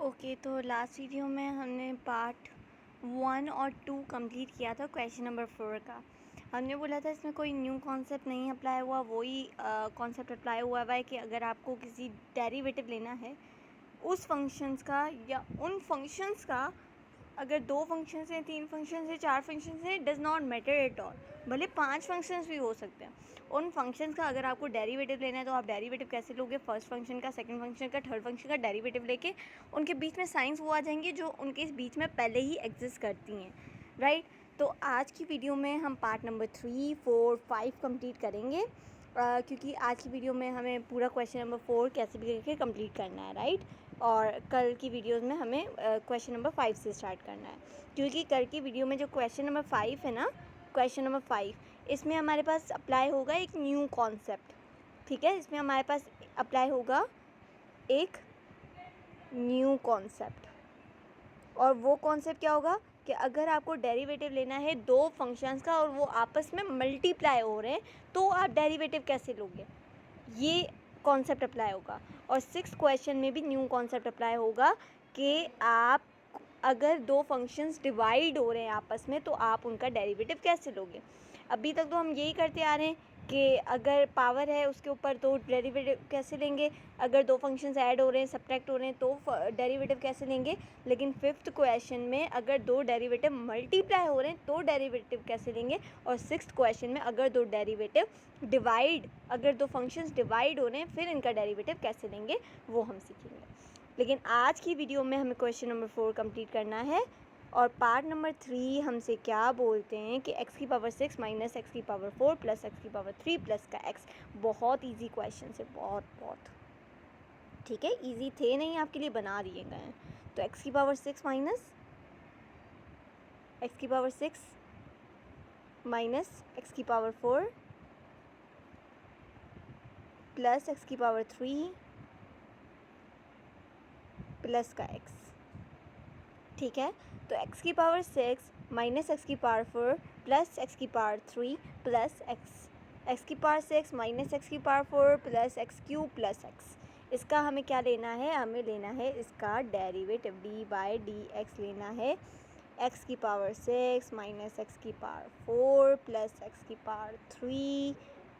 Okay, तो last video में हमने पार्ट 1 और 2 कंप्लीट किया था क्वेश्चन नंबर 4 का। हमने बोला था इसमें कोई न्यू कॉन्सेप्ट नहीं अप्लाई हुआ, वही कॉन्सेप्ट अप्लाई हुआ है कि अगर आपको किसी डेरिवेटिव लेना है उस फंक्शंस का या उन फंक्शंस का, अगर 2 फंक्शंस हैं, 3 फंक्शंस हैं, 4 फंक्शंस हैं, does not matter at all, भले 5 फंक्शंस भी हो सकते हैं। उन फंक्शंस का अगर आपको डेरिवेटिव लेना है तो आप डेरिवेटिव कैसे लोगे? फर्स्ट फंक्शन का, सेकंड फंक्शन का, थर्ड फंक्शन का डेरिवेटिव लेके उनके बीच में साइंस वो आ जाएंगी जो उनके बीच में पहले ही एग्जिस्ट करती हैं, राइट। तो आज की वीडियो में हम पार्ट नंबर 3, 4, 5 कंप्लीट करेंगे, क्योंकि आज की वीडियो में हमें पूरा क्वेश्चन नंबर 4 कैसे भी करके कंप्लीट करना है, राइट। और कल की वीडियोस में हमें क्वेश्चन नंबर 5 से स्टार्ट करना है, क्योंकि कल की वीडियो में जो क्वेश्चन नंबर 5 है ना, क्वेश्चन नंबर 5, इसमें हमारे पास अप्लाई होगा एक न्यू कॉन्सेप्ट। ठीक है, इसमें हमारे पास अप्लाई होगा एक न्यू कॉन्सेप्ट, और वो कॉन्सेप्ट क्या होगा कि अगर आपको डेरिवेटिव लेना है 2 फंक्शंस का और वो आपस में मल्टीप्लाई हो रहे हैं तो आप डेरिवेटिव कैसे लोगे, ये कॉन्सेप्ट अप्लाई होगा। और 6 क्वेश्चन में भी न्यू कॉन्सेप्ट अप्लाई होगा कि आप अगर 2 फंक्शंस डिवाइड हो रहे हैं आपस में तो आप उनका डेरिवेटिव कैसे लोगे। अभी तक तो हम यही करते आ रहे हैं कि अगर पावर है उसके ऊपर तो डेरिवेटिव कैसे लेंगे, अगर 2 फंक्शंस ऐड हो रहे हैं, सब्ट्रैक्ट हो रहे हैं तो डेरिवेटिव कैसे लेंगे। लेकिन 5th क्वेश्चन में अगर 2 डेरिवेटिव मल्टीप्लाई हो रहे हैं तो डेरिवेटिव कैसे लेंगे, और 6th क्वेश्चन में अगर 2 डेरिवेटिव अगर 2 फंक्शंस डिवाइड हो रहे हैं फिर इनका डेरिवेटिव कैसे लेंगे वो हम सीखेंगे। लेकिन आज की वीडियो में हमें क्वेश्चन नंबर 4 कंप्लीट करना है, और पार्ट नंबर 3 हमसे क्या बोलते हैं कि x की पावर 6 माइनस एक्स की पावर 4 प्लस एक्स की पावर 3 प्लस का x। बहुत ईजी क्वेश्चन है, बहुत ठीक है, ईजी थे नहीं, आपके लिए बना दिए गए हैं। तो x की पावर 6 माइनस एक्स की पावर 6 माइनस एक्स की पावर 4 प्लस एक्स की पावर 3 प्लस का x। ठीक है, तो x की पावर 6 माइनस एक्स की पावर 4 प्लस एक्स की पावर 3 प्लस एक्स की पावर 6 माइनस एक्स की power 4 plus x cube plus x. इसका हमें क्या लेना है? हमें लेना है इसका डेरिवेटिव, d/dx लेना है। एक्स की पावर 6 माइनस एक्स की पावर 4 प्लस एक्स की पावर 3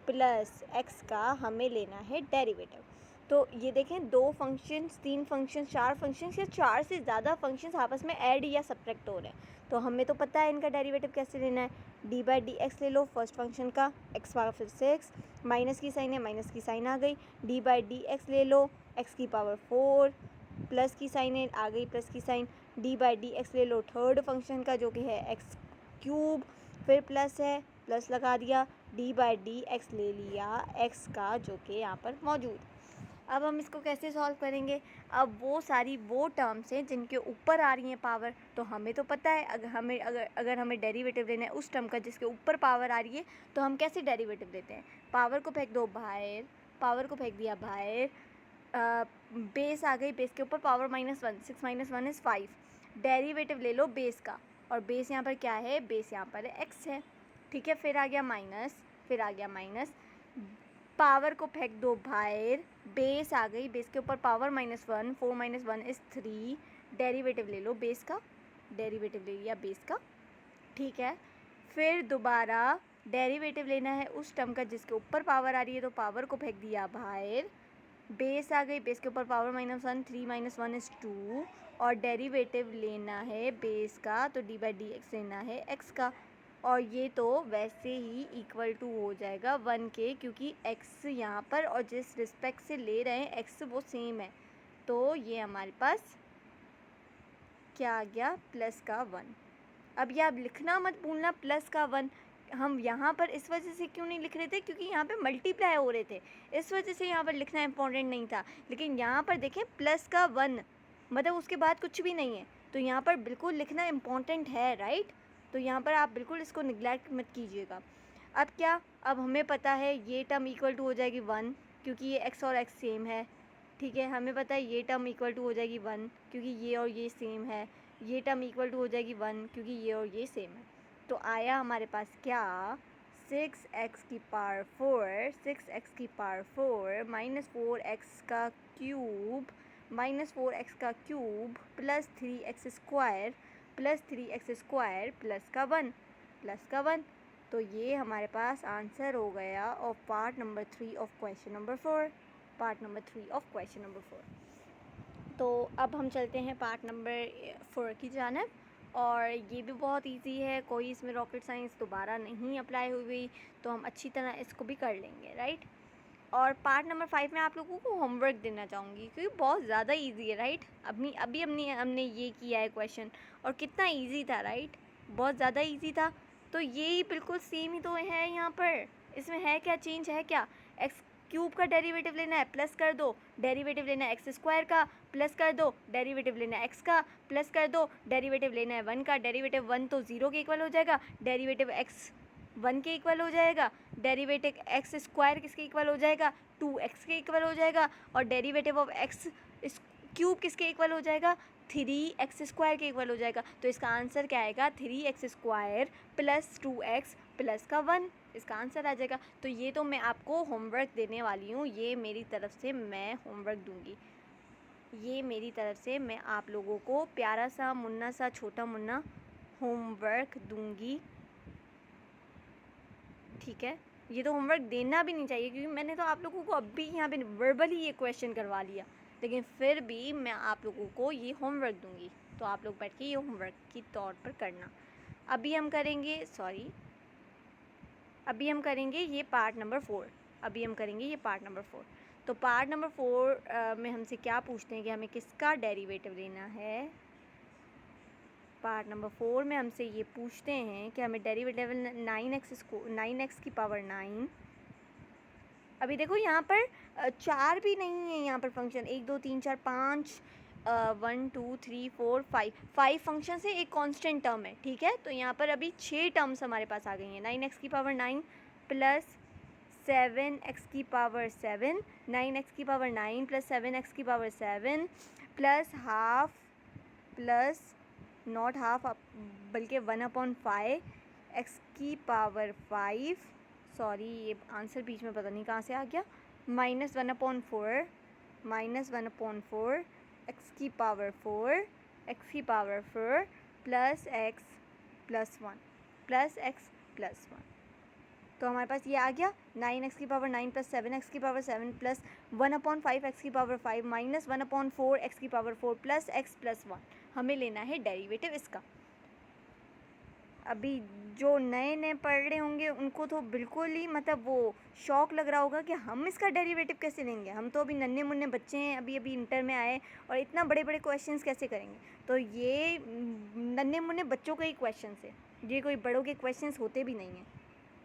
प्लस एक्स का हमें लेना है डेरिवेटिव। तो ये देखें, 2 फंक्शंस, 3 फंक्शंस, 4 फंक्शंस या 4 से ज़्यादा फंक्शंस आपस में ऐड या सब्ट्रैक्ट हो रहे हैं, तो हमें तो पता है इनका डेरिवेटिव कैसे लेना है। d/dx ले लो फर्स्ट फंक्शन का, एक्स पावर 6, माइनस की साइन है, माइनस की साइन आ गई। d/dx ले लो एक्स की पावर 4, प्लस की साइन है, आ गई प्लस की साइन। d/dx ले लो थर्ड फंक्शन का जो कि है एक्स क्यूब, फिर प्लस है, प्लस लगा दिया। d/dx ले लिया x का जो कि यहाँ पर मौजूद। अब हम इसको कैसे सॉल्व करेंगे? अब वो सारी वो टर्म्स हैं जिनके ऊपर आ रही हैं पावर, तो हमें तो पता है अगर हमें डेरिवेटिव लेना है उस टर्म का जिसके ऊपर पावर आ रही है तो हम कैसे डेरिवेटिव लेते हैं? पावर को फेंक दो बाहर, पावर को फेंक दिया बाहर, बेस आ गई, बेस के ऊपर पावर -1, 6 - 1 इज़ 5। डेरिवेटिव ले लो बेस का, और बेस यहाँ पर क्या है? बेस यहाँ पर x है। ठीक है, फिर आ गया माइनस, फिर आ गया माइनस, पावर को फेंक दो बाहर, बेस आ गई, बेस के ऊपर पावर -1, 4 - 1 इज़ 3। डेरिवेटिव ले लो बेस का, डेरिवेटिव ले लिया बेस का। ठीक है, फिर दोबारा डेरिवेटिव लेना है उस टर्म का जिसके ऊपर पावर आ रही है, तो पावर को फेंक दिया बाहर, बेस आ गई, बेस के ऊपर पावर -1, 3 - 1 इज़ 2, और डेरिवेटिव लेना है बेस का, तो d/dx लेना है x का, और ये तो वैसे ही इक्वल टू हो जाएगा 1 के, क्योंकि x यहाँ पर और जिस रिस्पेक्ट से ले रहे हैं x वो सेम है, तो ये हमारे पास क्या आ गया? प्लस का 1। अब ये आप लिखना मत भूलना, प्लस का 1। हम यहाँ पर इस वजह से क्यों नहीं लिख रहे थे? क्योंकि यहाँ पे मल्टीप्लाई हो रहे थे, इस वजह से यहाँ पर लिखना इम्पोर्टेंट नहीं था। लेकिन यहाँ पर देखें प्लस का 1, मतलब उसके बाद कुछ भी नहीं है, तो यहाँ पर बिल्कुल लिखना इम्पोर्टेंट है, राइट। तो यहाँ पर आप बिल्कुल इसको निगलेक्ट मत कीजिएगा। अब क्या? अब हमें पता है ये टर्म इक्वल टू हो जाएगी 1, क्योंकि ये x और x सेम है। ठीक है, हमें पता है ये टर्म इक्वल टू हो जाएगी 1, क्योंकि ये और ये सेम है। ये टर्म इक्वल टू हो जाएगी 1, क्योंकि ये और ये सेम है। तो आया हमारे पास क्या? 6x की पावर 4, 6x की पावर 4 माइनस 4x का क्यूब -4x का cube plus 3x square plus 3x square plus का 1। तो ये हमारे पास आंसर हो गया of part number 3 of question number 4। Part number 3 of question number 4। तो अब हम चलते हैं पार्ट नंबर 4 की जानिब, और ये भी बहुत इजी है, कोई इसमें रॉकेट साइंस दोबारा नहीं अप्लाई हुई, तो हम अच्छी तरह इसको भी कर लेंगे, राइट। और पार्ट नंबर 5 में आप लोगों को होमवर्क देना चाहूँगी, क्योंकि बहुत ज़्यादा इजी है, राइट। अभी हमने ये किया है क्वेश्चन, और कितना इजी था, राइट, बहुत ज़्यादा इजी था। तो ये बिल्कुल सेम ही तो है यहाँ पर, इसमें है क्या, चेंज है क्या। एक्स क्यूब का डेरिवेटिव लेना है, प्लस कर दो, डेरिवेटिव लेना है एक्स स्क्वायर का, प्लस कर दो, डेरिवेटिव लेना है एक्स का, प्लस कर दो, डेरिवेटिव लेना है 1 का, डेरिवेटिव 1 तो 0 के इक्वल हो जाएगा, डेरिवेटिव एक्स 1 के इक्वल हो जाएगा, डेरिवेटिव एक्स स्क्वायर किसके इक्वल हो जाएगा, 2x के इक्वल हो जाएगा, और डेरिवेटिव ऑफ एक्स क्यूब किसके इक्वल हो जाएगा, 3x स्क्वायर के इक्वल हो जाएगा। तो इसका आंसर क्या आएगा, 3x square plus 2x plus का 1, इसका आंसर आ जाएगा। तो ये तो मैं आपको होमवर्क देने वाली हूँ, ये मेरी तरफ से मैं होमवर्क दूँगी, ये मेरी तरफ से मैं आप लोगों को प्यारा सा मुन्ना सा छोटा मुन्ना होमवर्क दूँगी, ठीक है। ये तो होमवर्क देना भी नहीं चाहिए, क्योंकि मैंने तो आप लोगों को अभी यहाँ पे वर्बली ये क्वेश्चन करवा लिया, लेकिन फिर भी मैं आप लोगों को ये होमवर्क दूँगी, तो आप लोग बैठ के ये होमवर्क की तौर पर करना। अभी हम करेंगे ये पार्ट नंबर 4। तो पार्ट नंबर 4 में हमसे क्या पूछते हैं कि हमें किसका डेरिवेटिव लेना है। पार्ट नंबर 4 में हमसे ये पूछते हैं कि हमें डेरिवेटिव 9x की पावर 9। अभी देखो यहाँ पर 4 भी नहीं है, यहाँ पर फंक्शन 1 2 3 4 5 1 2 3 4 5 फंक्शन से एक कांस्टेंट टर्म है, ठीक है। तो यहाँ पर अभी 6 टर्म्स हमारे पास आ गई हैं, 9x की पावर 9 प्लस 7x की पावर 7, 9x की पावर 9 प्लस 7x की power 7 plus half plus not half बल्कि 1/5 x की पावर 5, सॉरी ये आंसर बीच में पता नहीं कहाँ से आ गया, -1/4 x की पावर 4 प्लस x प्लस 1 तो हमारे पास ये आ गया 9x की पावर 9 प्लस 7x की पावर 7 प्लस 1/5 x की पावर 5 माइनस 1/4 x की पावर 4 प्लस x प्लस 1। हमें लेना है डेरिवेटिव इसका। अभी जो नए पढ़ रहे होंगे उनको तो बिल्कुल ही मतलब वो शौक लग रहा होगा कि हम इसका डेरिवेटिव कैसे लेंगे, हम तो अभी नन्हे मुन्ने बच्चे हैं, अभी इंटर में आए और इतना बड़े बड़े क्वेश्चंस कैसे करेंगे। तो ये नन्हे मुन्ने बच्चों के ही क्वेश्चंस है, ये कोई बड़ों के क्वेश्चंस होते भी नहीं हैं।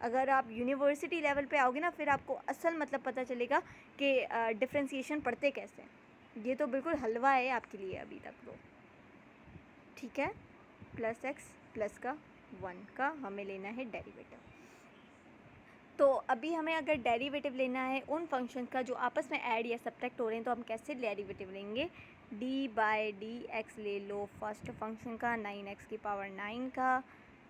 अगर आप यूनिवर्सिटी लेवल पे आओगे ना, फिर आपको असल मतलब पता चलेगा कि डिफ्रेंसिएशन पढ़ते कैसे हैं। ये तो बिल्कुल हलवा है आपके लिए अभी तक तो, ठीक है। प्लस x प्लस का 1 का हमें लेना है डेरिवेटिव। तो अभी हमें अगर डेरिवेटिव लेना है उन फंक्शन का जो आपस में ऐड या सब्ट्रैक्ट हो रहे हैं, तो हम कैसे डेरिवेटिव लेंगे, d/dx ले लो फर्स्ट फंक्शन का 9x की पावर 9 का,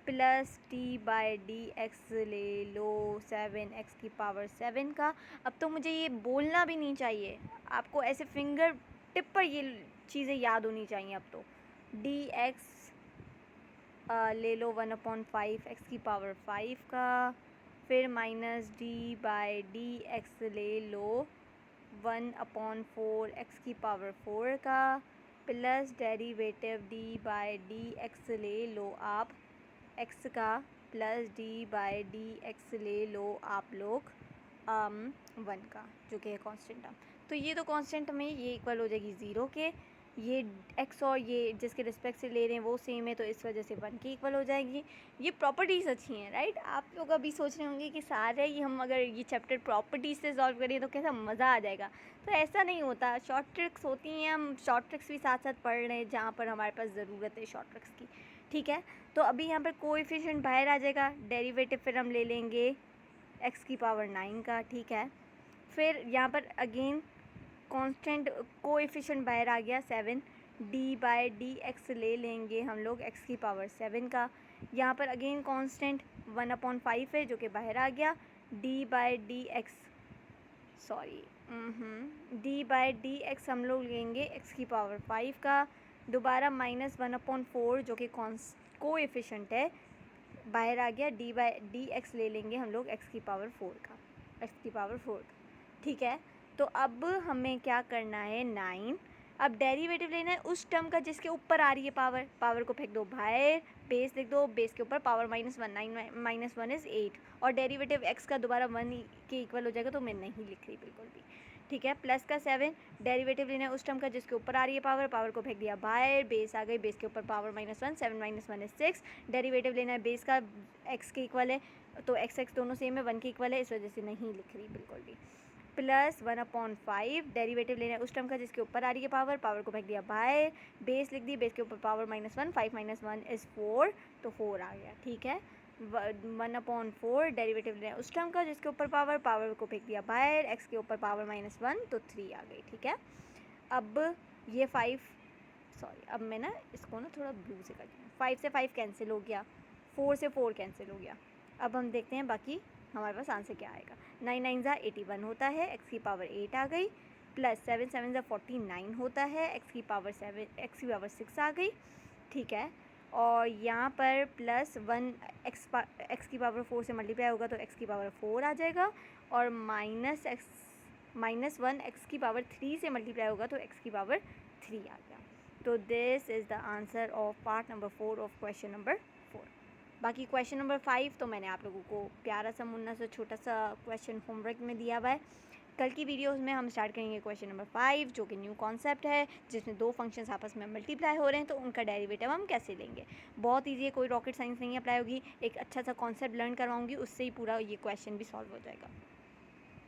प्लस d/dx ले लो 7x की पावर 7 का। अब तो मुझे ये बोलना भी नहीं चाहिए, आपको ऐसे फिंगर टिप पर ये चीज़ें याद होनी चाहिए। अब तो dx ले लो 1/5 x की पावर 5 का, फिर माइनस d/dx ले लो 1/4 x की पावर 4 का, प्लस डेरिवेटिव d/dx ले लो आप x का, प्लस d/dx ले लो आप लोग 1 का, जो कि है कांस्टेंट टर्म। तो ये तो कांस्टेंट में ये इक्वल हो जाएगी 0 के, ये x और ये जिसके रिस्पेक्ट से ले रहे हैं वो सेम है, तो इस वजह से 1 की इक्वल हो जाएगी। ये प्रॉपर्टीज़ अच्छी हैं, राइट। आप लोग अभी सोच रहे होंगे कि सारे ही हम अगर ये चैप्टर प्रॉपर्टीज़ से सॉल्व करें तो कैसा मज़ा आ जाएगा। तो ऐसा नहीं होता, शॉर्ट ट्रिक्स होती हैं, हम शॉर्ट ट्रिक्स भी साथ साथ पढ़ रहे हैं जहाँ पर हमारे पास ज़रूरत है शॉर्ट ट्रिक्स की, ठीक है। तो अभी यहाँ पर कोएफिशिएंट बाहर आ जाएगा, डेरिवेटिव फिर हम ले लेंगे x की पावर 9 का, ठीक है। फिर यहाँ पर अगेन कांस्टेंट कोएफिशिएंट बाहर आ गया 7, d/dx ले लेंगे हम लोग x की पावर 7 का। यहाँ पर अगेन कांस्टेंट 1/5 है जो कि बाहर आ गया, d/dx सॉरी डी/dx हम लोग लेंगे एक्स की पावर 5 का, दोबारा -1/4 जो कि कोएफिशिएंट है बाहर आ गया, डी/dx ले लेंगे हम लोग एक्स की पावर 4 का, एक्स की पावर 4 का, ठीक है। तो अब हमें क्या करना है 9, अब डेरिवेटिव लेना है उस टर्म का जिसके ऊपर आ रही है पावर, पावर को फेंक दो बाहर, बेस लिख दो, बेस के ऊपर पावर -1, 9 - 1 इज़ 8, और डेरिवेटिव x का दोबारा 1 के इक्वल हो जाएगा, तो मैं नहीं लिख रही बिल्कुल भी, ठीक है। प्लस का 7, डेरिवेटिव लेना है उस टर्म का जिसके ऊपर आ रही है पावर, पावर को फेंक दिया बाहर, बेस आ गई, बेस के ऊपर पावर -1, 7 - 1 इज़ 6, डेरिवेटिव लेना है बेस का, x के इक्वल है, तो x दोनों सेम है, 1 के इक्वल है, इस वजह से नहीं लिख रही बिल्कुल भी। प्लस 1/5, डेरिवेटिव लेना है उस टर्म का जिसके ऊपर आ रही है पावर, पावर को फेंक दिया बाहर, बेस लिख दी, बेस के ऊपर पावर -1, 5 - 1 इज़ 4, तो 4 आ गया, ठीक है। 1/4, डेरिवेटिव लेना है उस टर्म का जिसके ऊपर पावर, पावर को फेंक दिया बाहर, x के ऊपर पावर -1, तो 3 आ गई, ठीक है। अब ये 5, सॉरी अब मैं ना इसको ना थोड़ा ब्लू से करती हूँ, 5 से 5 कैंसिल हो गया, 4 से 4 कैंसिल हो गया। अब हम देखते हैं बाकी हमारे पास आंसर क्या आएगा। 9 9 ज़ा 81 होता है, एक्स की पावर 8 आ गई, प्लस 7 7 ज़ा 49 होता है, एक्स की पावर 6 आ गई, ठीक है। और यहाँ पर प्लस 1 एक्स की पावर 4 से मल्टीप्लाई होगा तो एक्स की पावर 4 आ जाएगा, और -1 एक्स की पावर 3 से मल्टीप्लाई होगा तो एक्स की पावर 3 आ गया। तो this is the answer of part number 4 of question number 4। बाकी क्वेश्चन नंबर 5 तो मैंने आप लोगों को प्यारा सा मुन्ना सा छोटा सा क्वेश्चन होमवर्क में दिया हुआ है। कल की वीडियोस में हम स्टार्ट करेंगे क्वेश्चन नंबर 5 जो कि न्यू कॉन्सेप्ट है, जिसमें दो फंक्शंस आपस में मल्टीप्लाई हो रहे हैं, तो उनका डेरिवेटिव हम कैसे लेंगे। बहुत ईजी है, कोई रॉकेट साइंस नहीं अप्लाई होगी, एक अच्छा सा कॉन्सेप्ट लर्न करवाऊंगी, उससे ही पूरा ये क्वेश्चन भी सॉल्व हो जाएगा।